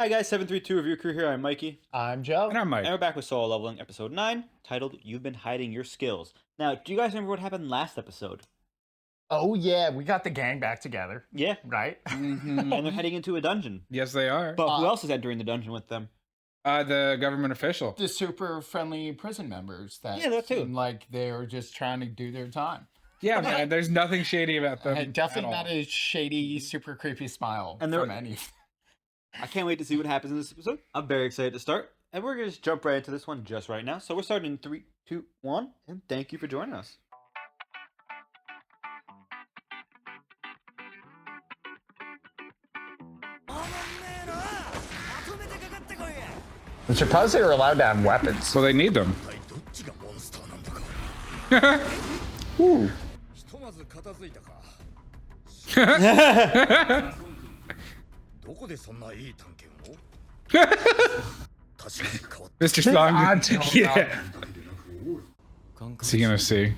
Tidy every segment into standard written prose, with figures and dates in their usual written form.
Hi guys, 732 Review Crew here. I'm Mikey. I'm Joe. And I'm Mike. And we're back with Solo Leveling Episode 9, titled You've Been Hiding Your Skills. Now, do you guys remember what happened last episode? Oh yeah, we got the gang back together. Yeah. Right? And they're heading into a dungeon. Yes, they are. But who else is entering the dungeon with them? The government official. The super friendly prison members that that too. seem like they're just trying to do their time. Yeah, man. There's nothing shady about them. And definitely not a shady, super creepy smile And from any. I can't wait to see what happens in this episode. I'm very excited to start. And we're going to just jump right into this one just right now. So we're starting in 3, 2, 1. And thank you for joining us. I'm surprised they were allowed to have weapons. So they need them. Ooh. Mr. Song. Yeah. What's he gonna see?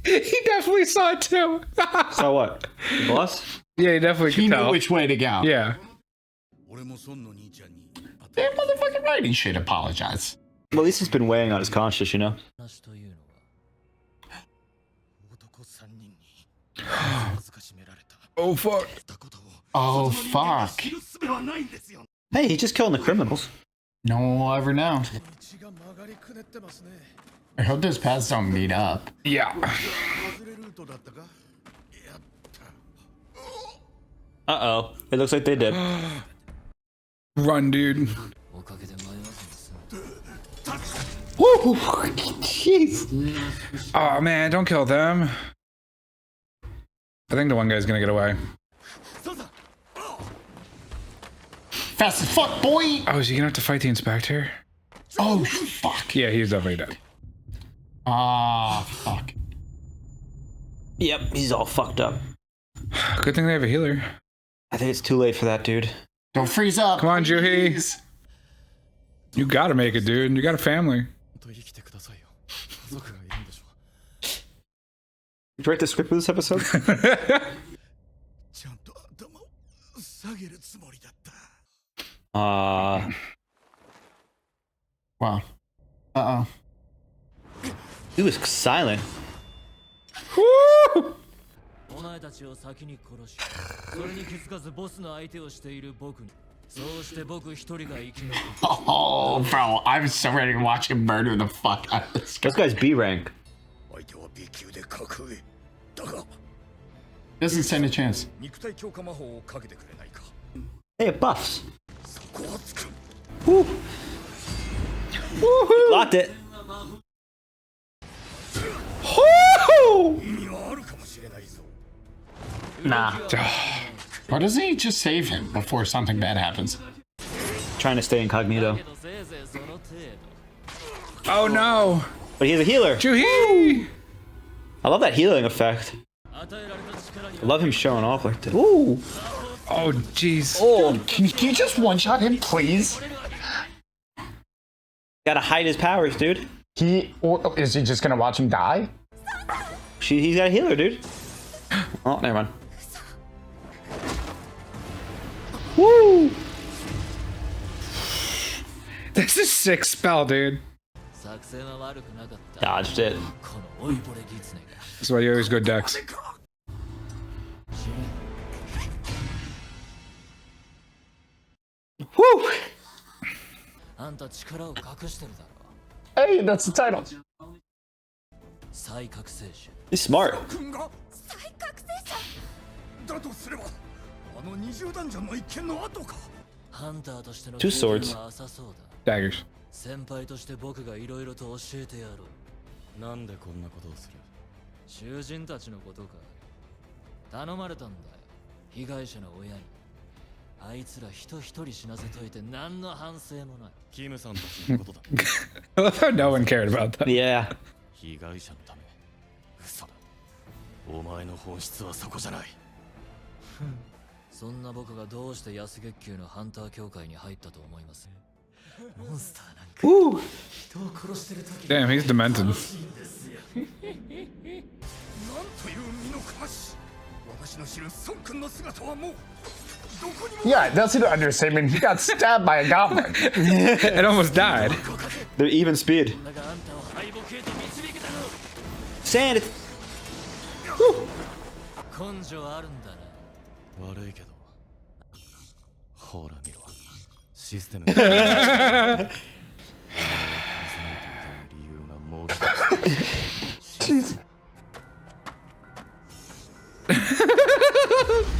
He definitely saw it too. So what? The boss? Yeah, he definitely He could knew tell. which way to go. Yeah. Damn motherfucking right, he should apologize. Well, at least it's been weighing on his conscience, you know? Oh, fuck. Oh fuck. Hey, he's just killing the criminals. No one will ever know. I hope those paths don't meet up. Yeah. Uh-oh. It looks like they did. Run, dude. Woo! Jeez. Oh, man. Don't kill them. I think the one guy's gonna get away. Fast as fuck, boy! Oh, is he gonna have to fight the inspector? Oh, fuck. Yeah, he's definitely dead. Ah, fuck. Yep, he's all fucked up. Good thing they have a healer. I think it's too late for that, dude. Don't freeze up. Come on, Juhi. please. You gotta make it, dude. You got a family. Did you write the script for this episode? Wow. Uh-oh. He was silent. Woo! Oh, bro, I'm so ready to watch him murder the fuck out of this guy. This guy's B rank. Doesn't stand a chance. Hey, it buffs. Woo. Woohoo! Locked it. Woo! Nah. Why doesn't he just save him before something bad happens? Trying to stay incognito. Oh no! But he's a healer. Juhi! I love that healing effect. I love him showing off like that. Ooh. Oh jeez. Oh. Can you just one-shot him, please? Gotta hide his powers, dude. Or is he just gonna watch him die? He's got a healer, dude. Oh, never mind. Woo! This is sick spell, dude. Dodged it. That's why you always go Dex. Woo! Hey, that's the title. He's smart. Two swords. Daggers. 先輩として僕がいろいろと教えてやろう。なんでこんなことをする？囚人たちのことか。頼まれたんだよ。被害者の親に。あいつら人一人死なせといて何の反省もない。キムさんたちのことだ。 I love how no one cared about that. Yeah. 被害者のため。嘘だ。お前の本質はそこじゃない。そんな僕がどうして安月給のハンター協会に入ったと思います？モンスターなんか Ooh. 人を殺してる時 Damn, he's demented. なんという身のこなし。私の知る孫君の姿はもうどこにも。 Yeah, that's an understatement. He got stabbed by a goblin. It almost died. They're even speed. 俺があんたを敗北へと導くだろう Sand it. 根性あるんだな悪いけどほら見ろシステムが理由がもう一つ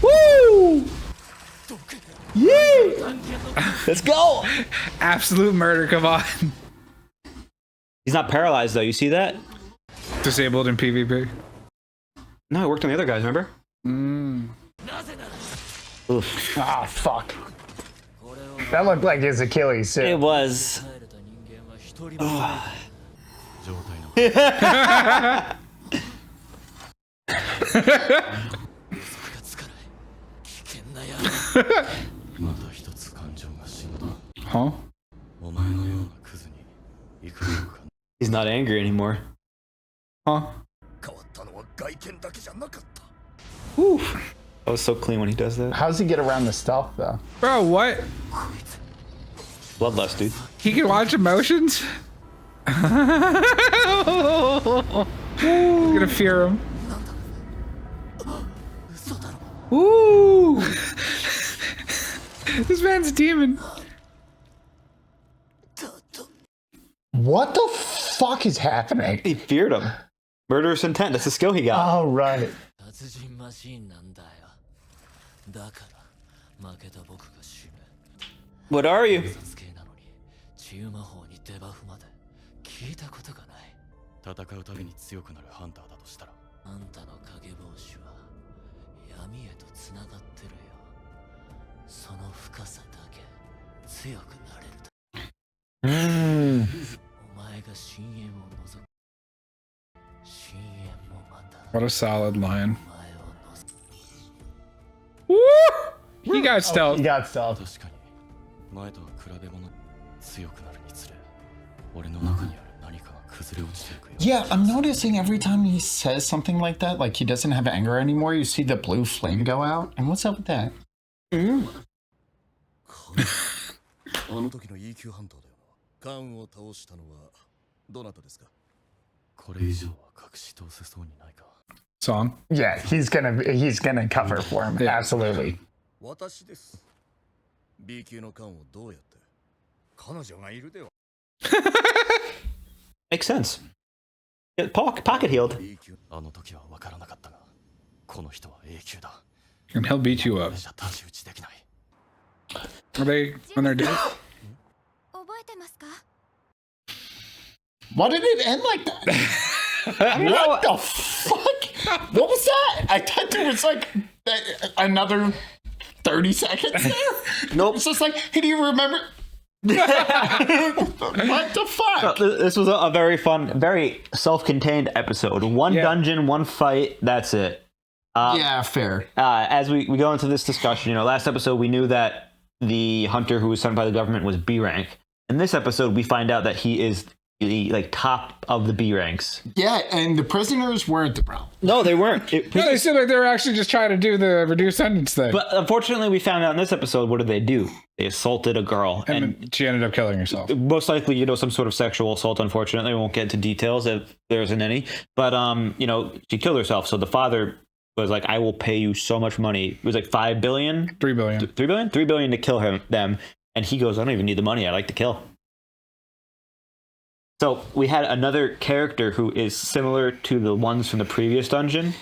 Woo! Yeah! Let's go! Absolute murder, come on. He's not paralyzed though, you see that? Disabled in PvP. No, it worked on the other guys, remember? なぜなら Oof. Ah, fuck. これを That looked like his Achilles It too. was. 耐えれた人間は一人もいない状態の嘘がつかない危険なやつまた一つ感情が死んだ Huh? お前のようなクズに幾らか He's not angry anymore. Huh? 変わったのは外見だけじゃなかった。 Woo. That was so clean when he does that. How does he get around the stealth though? Bro, what? Bloodlust, dude. He can watch emotions? We're gonna fear him. 嘘だろ Ooh! This man's a demon. What the fuck is happening? He feared him. Murderous intent, that's the skill he got. Oh, right. 殺人マシーンなんだよだから負けた僕が死ぬ What are you? 警察系なのに治癒魔法にデバフまで聞いたことがない戦うたびに強くなるハンターだとしたらあんたの影帽子は闇へとつながってるよその深さだけ強くなれると Mm. お前が深淵を覗く深淵もまた What a solid line. お前を覗く Woo! He got stealth. He got stealth. 確かに前とは比べ物強くなるにつれ俺の中にある何かが崩れ落ちていくよ Yeah, I'm noticing every time he says something like that, like he doesn't have anger anymore, you see the blue flame go out. And what's up with that? あの時の E 級ハンターだよな。カンを倒したのはどなたですか。これ以上は隠し通せそうにないか Song. Yeah, he's gonna cover for him. Yeah. Absolutely. 私です。B 級のカンをどうやって。彼女がいるでは。 Makes sense. Get pocket healed. B 級あの時は分からなかったがこの人は A 級だ And he'll beat you こ up. れじゃ太刀打ちできない Are they on their date? 覚えてますか Why did it end like that? What the fuck? What was that? I thought there was like another 30 seconds there. Nope. It's just like, hey, do you remember? What the fuck? This was a very fun, very self-contained episode. One dungeon, one fight, that's it. Yeah, fair. As we go into this discussion, you know, last episode we knew that the hunter who was sent by the government was B rank. In this episode, we find out that he is the top of the B ranks. Yeah, and the prisoners weren't the problem. No, they weren't. No, they seem like they were actually just trying to do the reduced sentence thing. But unfortunately, we found out in this episode, what did they do? They assaulted a girl. And she ended up killing herself. Most likely, you know, some sort of sexual assault, unfortunately. We won't get into details if there isn't any. But, you know, she killed herself. So the father was like, I will pay you so much money. It was like 5 billion? 3 billion. 3 billion? 3 billion to kill them. And he goes, I don't even need the money. I like to kill. So we had another character who is similar to the ones from the previous dungeon,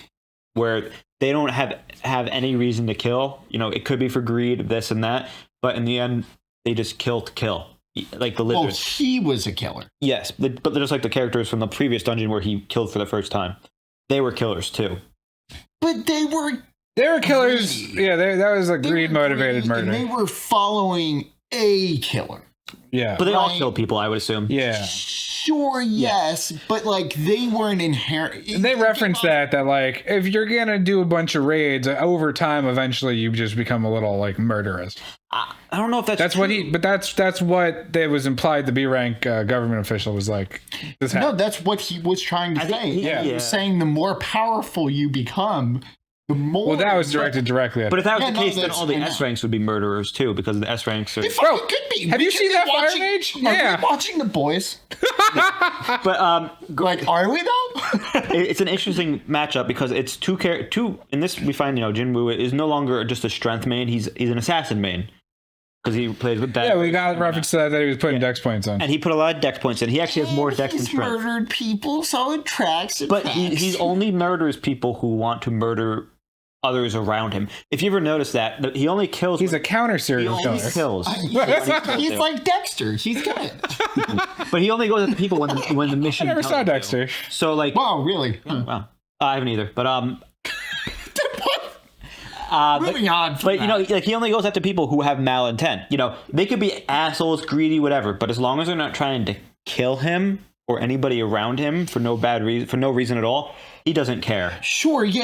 where they don't have any reason to kill. You know, it could be for greed, this and that, but in the end, they just kill to kill, like the Oh, lizard. he was a killer. Yes, but they're just like the characters from the previous dungeon where he killed for the first time. They were killers too. But they were Killers. greedy. Yeah, that was a They were greed motivated greedy, and murder. they were following a killer. Yeah. But they all Right. kill people, I would assume. Yeah. Sure, yes, but like they weren't inherent. And they reference that like if you're gonna do a bunch of raids over time, eventually you just become a little like murderous. I don't know if That's true. what that's what it was implied. The B rank government official was like, this No, that's what he was trying to say. He was saying the more powerful you become, the more. Well, that was directed directly at. But if that was the case, then all the S ranks would be murderers too, because the S ranks are. It fucking could be. Have We you could seen be that Fire watching- Mage? Are Yeah. we watching The Boys? But Like, are we though? it's an interesting matchup because it's two. In this, we find Jinwoo is no longer just a strength main. He's an assassin main because he plays with that. Yeah, we got reference to that he was putting dex points on. And he put a lot of dex points in. He actually has more dex than He's strength. murdered people, so it tracks. But he only murders people who want to murder others around him. If you ever notice that, he only kills. He's a counter he serial only killer. kills. He's like Dexter. He's good. But he only goes after people when the mission. I never tells saw him to. Dexter. So like, Wow, really? Huh. well, I haven't either. But Moving on. From But like he only goes after people who have malintent. They could be assholes, greedy, whatever. But as long as they're not trying to kill him or anybody around him for no bad reason, for no reason at all, he doesn't care. Sure, yeah.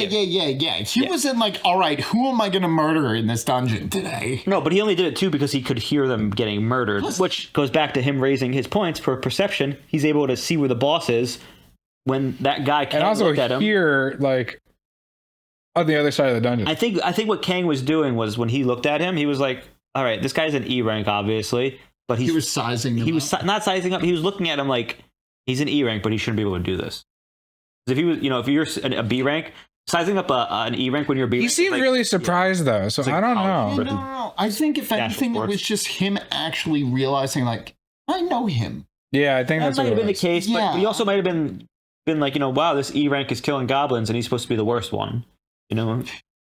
He wasn't like, all right, who am I going to murder in this dungeon today? No, but he only did it too because he could hear them getting murdered, which goes back to him raising his points for perception. He's able to see where the boss is when that guy And can't also look at him. here, like, on the other side of the dungeon. I think what Kang was doing was when he looked at him, he was like, all right, this guy's an E rank, obviously, but He was sizing him he was not sizing up. He was looking at him like he's an E rank, but he shouldn't be able to do this. 'Cause if he was, if you're a B rank, sizing up an E rank when you're B rank. He seemed really surprised though, so like I don't college. know. No. I think if anything, it was just him actually realizing, like, I know him. Yeah, I think That that's might what have it been the was. case, Yeah. but he also might have been like, wow, this E rank is killing goblins, and he's supposed to be the worst one.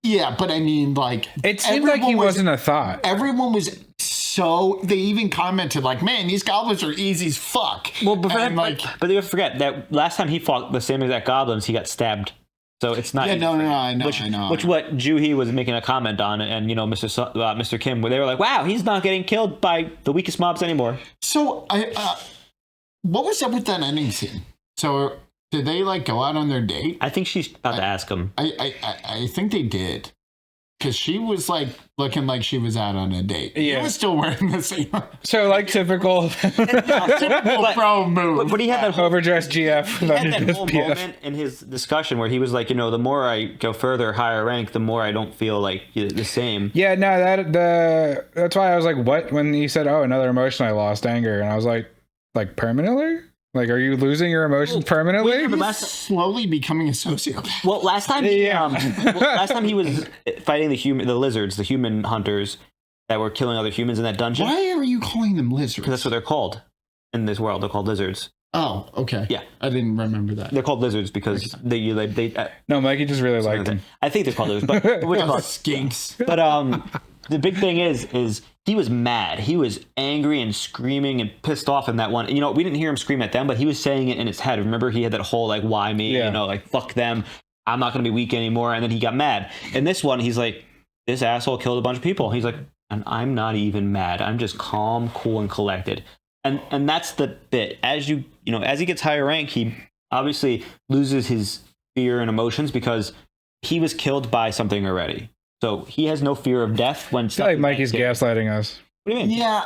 Yeah, but I mean, like, It seemed like he wasn't a thought. Everyone was so. They even commented, like, man, these goblins are easy as fuck. Well, but And, like, you have to forget that last time he fought the same exact goblins, he got stabbed. So it's not. yeah, no, I know, Which, I know. which what Juhi was making a comment on, and Mr. Kim, where they were like, "Wow, he's not getting killed by the weakest mobs anymore." So, what was up with that ending scene? So, did they, like, go out on their date? I think she's about to ask him. I think they did. Because she was, like, looking like she was out on a date. Yeah. He was still wearing the same So like typical bro move. But he had that whole, overdressed GF. he had that whole moment in his discussion where he was like, the more I go further, higher rank, the more I don't feel like the same. Yeah, no, that's why I was like, what? When he said, oh, another emotion, I lost anger. And I was like permanently? Like, are you losing your emotions permanently? He's slowly becoming a sociopath. Well, last time, last time he was fighting the lizards, the human hunters that were killing other humans in that dungeon. Why are you calling them lizards? Because that's what they're called in this world. They're called lizards. Oh, okay. Yeah. I didn't remember that. They're called lizards because they No, Mikey just really liked them. I think they're called lizards, but what you call it? Skinks. But the big thing is he was mad. He was angry and screaming and pissed off in that one. We didn't hear him scream at them, but he was saying it in his head. Remember, he had that whole like, "Why me?" Yeah. Like, "Fuck them. I'm not going to be weak anymore." And then he got mad. In this one, he's like, "This asshole killed a bunch of people." He's like, "And I'm not even mad. I'm just calm, cool, and collected." And that's the bit. As he gets higher rank, he obviously loses his fear and emotions because he was killed by something already. So he has no fear of death when I feel like Mikey's gaslighting us. What do you mean? Yeah,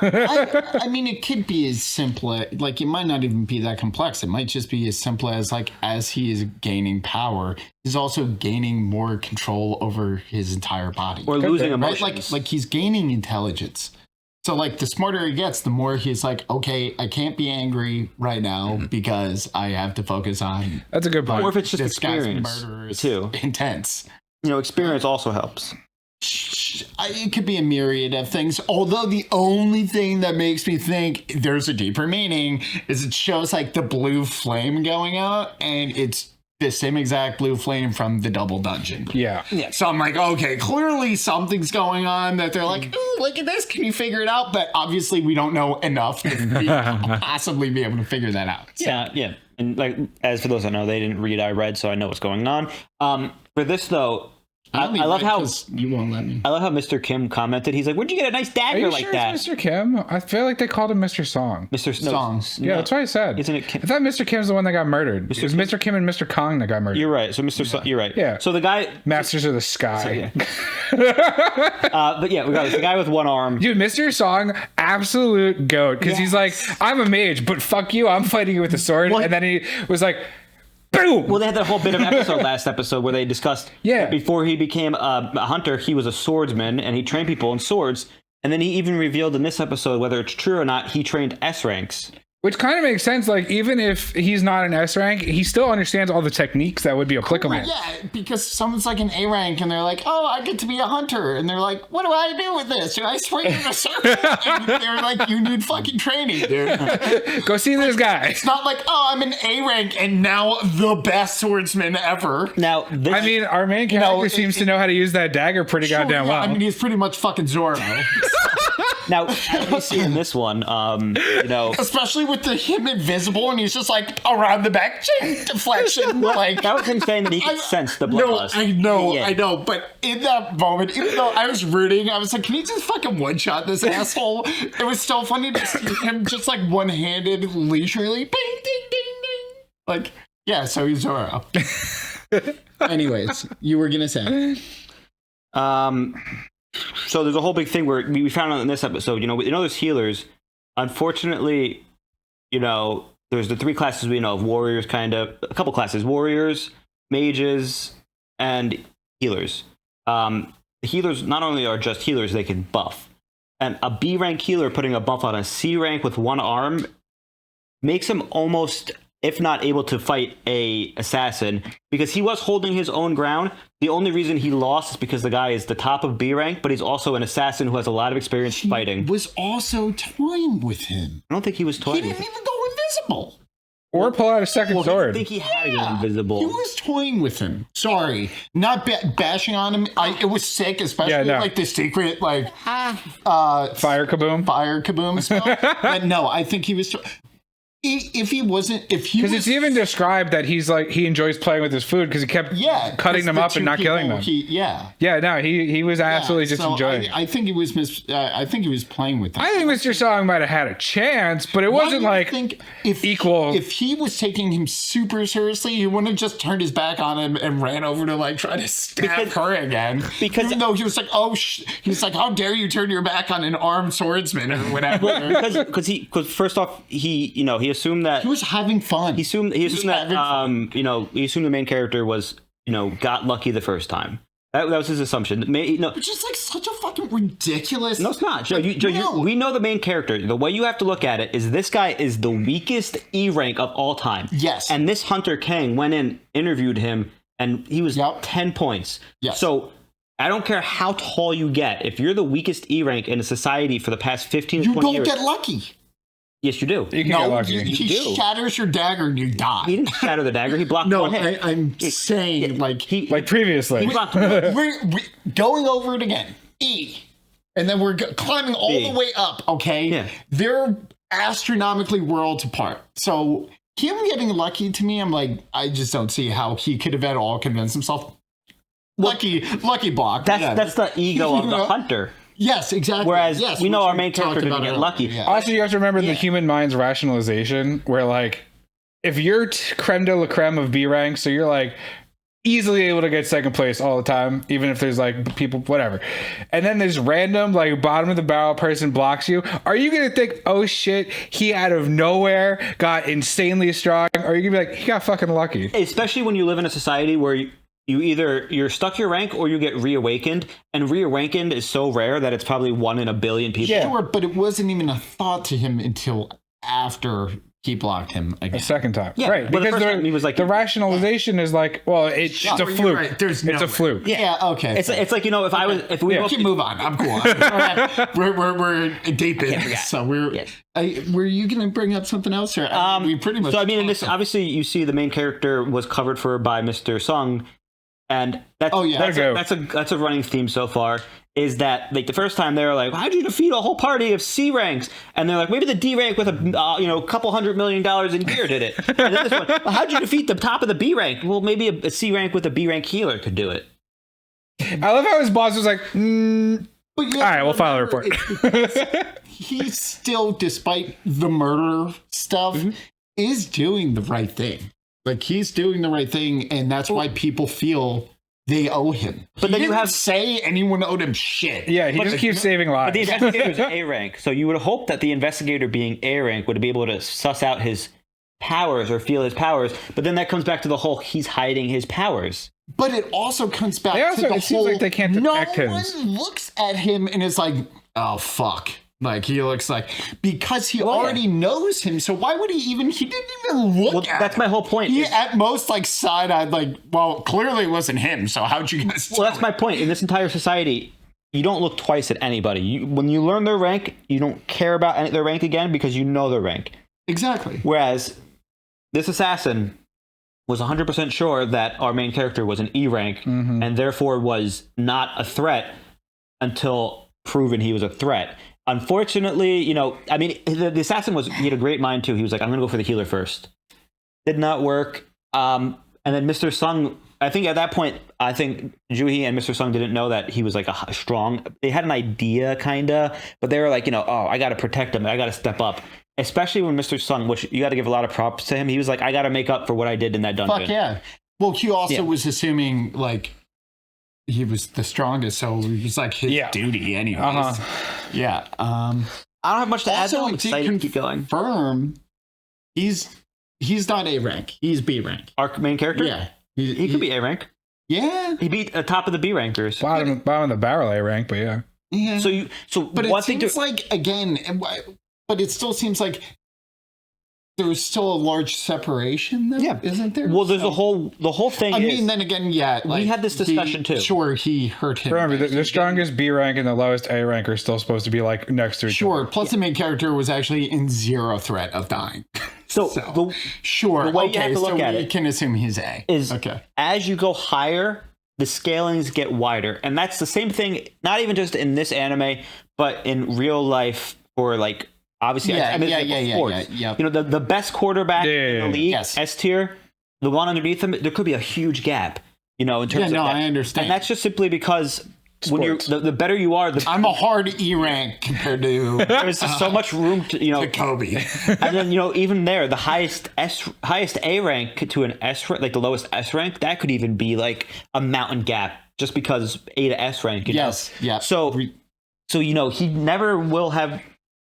I mean, it could be as simple, like, it might not even be that complex. It might just be as simple as, like, as he is gaining power, he's also gaining more control over his entire body. Or losing Right? emotions. Like he's gaining intelligence. So, like, the smarter he gets, the more he's like, okay, I can't be angry right now because I have to focus on That's a good point. Or if it's just this guy's experience murderous too. intense. Experience also helps. It could be a myriad of things. Although the only thing that makes me think there's a deeper meaning is it shows like the blue flame going out, and it's the same exact blue flame from the double dungeon. Yeah. So I'm like, okay, clearly something's going on that they're like, ooh, look at this. Can you figure it out? But obviously we don't know enough to possibly be able to figure that out. Yeah. And like, as for those that know, they didn't read, I read, so I know what's going on. For this though, I love how you won't let me. I love how Mr. Kim commented. He's like, "Where'd you get a nice Are dagger you like sure that?" it's Mr. Kim? I feel like they called him Mr. Song. Mr. Songs. Yeah, that's what I said. Isn't it Kim? I thought Mr. Kim's the one that got murdered. It was Mr. Kim and Mr. Kong that got murdered. You're right. So you're right. Yeah. So the guy, Masters of the Sky. but yeah, we got the guy with one arm. Dude, Mr. Song, absolute goat. Because he's like, I'm a mage, but fuck you, I'm fighting you with a sword. What? And then he was like, boom! Well, they had that whole bit of last episode where they discussed that before he became a hunter, he was a swordsman and he trained people in swords. And then he even revealed in this episode, whether it's true or not, he trained S ranks. Which kind of makes sense. Like, even if he's not an S rank, he still understands all the techniques that would be applicable. Yeah, because someone's like an A rank and they're like, oh, I get to be a hunter. And they're like, what do I do with this? Do I swing in a circle? And they're like, you need fucking training, dude. Go see this guy. It's not like, oh, I'm an A rank and now the best swordsman ever. Now, I mean, our main character seems to know how to use that dagger pretty goddamn well. I mean, he's pretty much fucking Zorro. now, as we see in this one, especially with him invisible and he's just like around the back chain deflection. Like that was him saying that he could sense the bloodlust. I know. But in that moment, even though I was rooting, I was like, can he just fucking one shot this asshole? It was so funny to see him just like one-handed, leisurely, bing, ding, ding, ding. Like, yeah, so he's Zorro. Anyways, you were gonna say. So there's a whole big thing where we found out in this episode, there's healers. Unfortunately, there's the three classes we know of, warriors, a couple classes, warriors, mages, and healers. The healers not only are just healers, they can buff. And a B rank healer putting a buff on a C rank with one arm makes him almost, if not able to fight a assassin, because he was holding his own ground. The only reason he lost is because the guy is the top of B rank, but he's also an assassin who has a lot of experience fighting. Was also toying with him. I don't think he was toying. He didn't even go invisible. Or pull out a second sword. I think he had to go invisible. He was toying with him. Sorry, not bashing on him. It was sick, especially like the secret fire kaboom. Fire kaboom spell. But no, I think he was. If he wasn't, because it's even described that he's like he enjoys playing with his food because he kept cutting them up and not killing them. He was absolutely just enjoying. I think he was I think he was playing with them. I think Mr. Song might have had a chance, but it wasn't like equal. If he was taking him super seriously, he wouldn't have just turned his back on him and ran over to like try to stab her again. Because even though he was like, he's like, how dare you turn your back on an armed swordsman or whatever? Because first off, he assumed that he was having fun. He assumed that he assumed the main character was got lucky the first time. That was his assumption. Which is like such a fucking ridiculous. No, it's not, Joe. We know the main character. The way you have to look at it is this guy is the weakest E rank of all time. Yes. And this hunter Kang went in, interviewed him, and he was 10 points. Yes. So I don't care how tall you get. If you're the weakest E rank in a society for the past 15 to 20 years, you don't get lucky. Yes, you do. You can get lucky. He shatters your dagger and you die. He didn't shatter the dagger. He blocked one hit. I'm saying like previously. We're going over it again. E. And then we're climbing all the way up, okay? Yeah. They're astronomically worlds apart. So him getting lucky to me, I'm like, I just don't see how he could have at all convinced himself. Lucky block. That's the ego of the hunter. Yes, exactly. Whereas we know our main character didn't get lucky. Yeah. Also, you have to remember the human mind's rationalization, where like, if you're creme de la creme of B rank, so you're like easily able to get second place all the time, even if there's like people, whatever. And then this random like bottom of the barrel person blocks you. Are you gonna think, oh shit, he out of nowhere got insanely strong? Or are you gonna be like, he got fucking lucky? Especially when you live in a society where you're stuck your rank or you get reawakened, and reawakened is so rare that it's probably 1 in a billion people. Yeah. Sure, but it wasn't even a thought to him until after he blocked him again. A second time. Yeah, right. Well, because he was like, the rationalization is like, well, it's a fluke. Right. It's a fluke. Yeah, okay. It's like, if we can move on. I'm cool. We're deep in this, so were you going to bring up something else? Or we pretty much. So I mean, in this, obviously, you see the main character was covered for by Mr. Sung. And that's a running theme so far, is that like the first time they were like, how'd you defeat a whole party of C ranks? And they're like, maybe the D rank with a couple $100 million in gear did it. And then this one, how'd you defeat the top of the B rank? Well, maybe a C rank with a B rank healer could do it. I love how his boss was like, But all right, we'll file a report. He's still, despite the murder stuff, is doing the right thing. Like, he's doing the right thing, and that's why people feel they owe him. But then you didn't have say anyone owed him shit. Yeah, he just keeps saving But lives. the investigator is A rank, so you would hope that the investigator being A rank would be able to suss out his powers or feel his powers. But then that comes back to the whole he's hiding his powers. But it also comes back They also- to the it seems whole, like they can't detect no his- one looks at him and is like, oh, fuck. Like, he looks like, because he already knows him, so why would he didn't even look at That's him. my whole point. He at most, like, side-eyed, like, well, clearly it wasn't him, so how'd you guys Well, that's my point. In this entire society, you don't look twice at anybody. When you learn their rank, you don't care about their rank again because you know their rank. Exactly. Whereas this assassin was 100% sure that our main character was an E rank and therefore was not a threat until proven he was a threat. Unfortunately, I mean, the assassin he had a great mind too. He was like, I'm going to go for the healer first. Did not work. And then Mr. Sung, I think at that point, Juhi and Mr. Sung didn't know that he was like a strong, they had an idea kind of, but they were like, oh, I got to protect him. I got to step up. Especially when Mr. Sung, which you got to give a lot of props to him. He was like, I got to make up for what I did in that dungeon. Fuck yeah. Well, he also was assuming, like, he was the strongest, so it was like his duty anyways. Yeah. I don't have much to add. Also, I'm excited to keep going. Confirm, he's not A rank. He's B rank. Our main character? Yeah. He could be A rank. Yeah. He beat the top of the B rankers. Bottom of the barrel A rank, but yeah. Yeah. But it seems like, again, but it still seems like there's still a large separation, though, isn't there? Well, there's the whole thing. I mean, then again, like, we had this discussion too. Sure, he hurt him. Remember, the strongest B rank and the lowest A rank are still supposed to be like next to each other. Sure. Plus, the main character was actually in zero threat of dying. So sure. the way you have to look at we it can assume he's A. is okay. As you go higher, the scalings get wider, and that's the same thing. Not even just in this anime, but in real life, or like. Obviously, yeah. The best quarterback in the league, Yes. S tier, the one underneath him, there could be a huge gap, in terms of that. I understand. And that's just simply because when you're the better you are, I'm a hard E rank compared to there's just so much room to Kobe. And then even there, the highest A rank to an S rank, like the lowest S rank, that could even be like a mountain gap, just because A to S rank. Yes, yeah. So he never will have.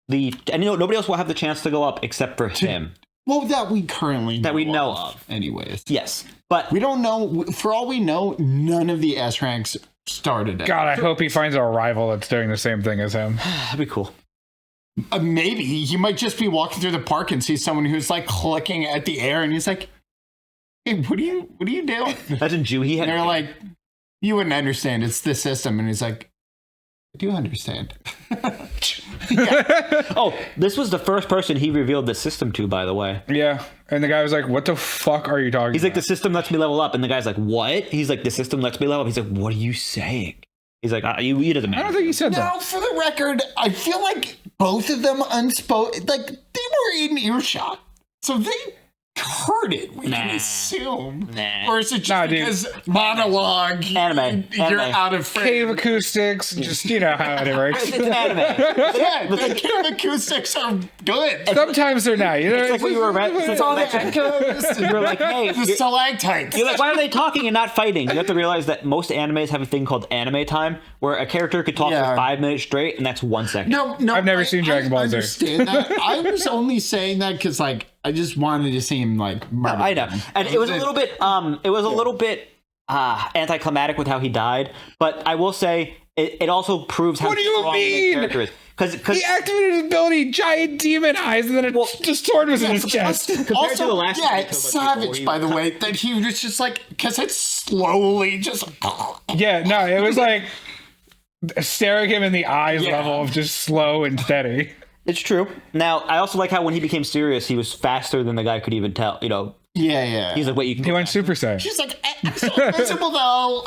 Nobody else will have the chance to go up except for him. Well, that we currently know of. Anyways. Yes. But we don't know. For all we know, none of the S ranks started it. God, I hope he finds a rival that's doing the same thing as him. That'd be cool. Maybe. He might just be walking through the park and see someone who's like clicking at the air and he's like, hey, what are you doing? Imagine Juhi had. And they're like, you wouldn't understand. It's the system. And he's like, I do understand. Oh, this was the first person he revealed the system to, by the way. Yeah. And the guy was like, what the fuck are you talking He's about? like, the system lets me level up. And the guy's like, what? He's like, the system lets me level up. He's like, what are you saying? He's like, you doesn't matter. I don't think he said Now, that. for the record, I feel like both of them unspoken, like, they were in earshot. So they heard it, we can assume. Nah. Or is it just because monologue, Anime. you're out of frame? Cave acoustics, just, you know how it works. It's anime. Yeah, the cave acoustics are good. Sometimes they're not. You know, It's like when you were It's all the echoes. you were like, hey, The stalactites. you're like, why are they talking and not fighting? You have to realize that most animes have a thing called anime time, where a character could talk for 5 minutes straight, and that's 1 second. No, I've never seen Dragon Ball Z. I understand that. I was only saying that because, like, I just wanted to seem like murder. I know, and it was a little bit, anticlimactic with how he died. But I will say, it also proves how What do you strong the mean? character is. Because he activated his ability, giant demon eyes, and then a sword was in his chest. compared to the last time we it's talked about savage, before, by the way, that he was just like, because it's slowly just. Yeah, no, it was like staring him in the eyes level of just slow and steady. it's true. Now, I also like how when he became serious, he was faster than the guy could even tell. Yeah. He's like, wait, you can. He went Super Saiyan. She's like, I'm so invincible though.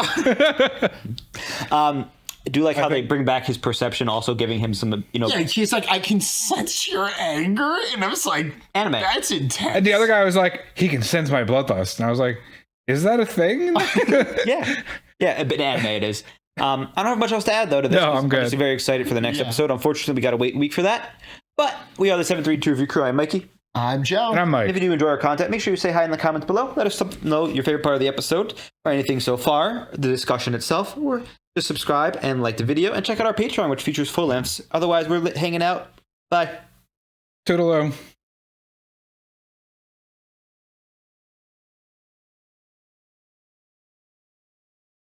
I do like how they bring back his perception, also giving him some, Yeah, he's like, I can sense your anger, and I was like, anime. that's intense. And the other guy was like, he can sense my bloodlust. And I was like, is that a thing? Yeah. Yeah, but anime it is. I don't have much else to add though to this. No, I'm good. Obviously very excited for the next Yeah. episode. Unfortunately, we got to wait a week for that. But we are the 732 Review Crew. I'm Mikey. I'm Joe. And I'm Mike. If you do enjoy our content, make sure you say hi in the comments below. Let us know your favorite part of the episode or anything so far, the discussion itself, or just subscribe and like the video and check out our Patreon, which features full lengths. Otherwise, we're hanging out. Bye. Toodaloo.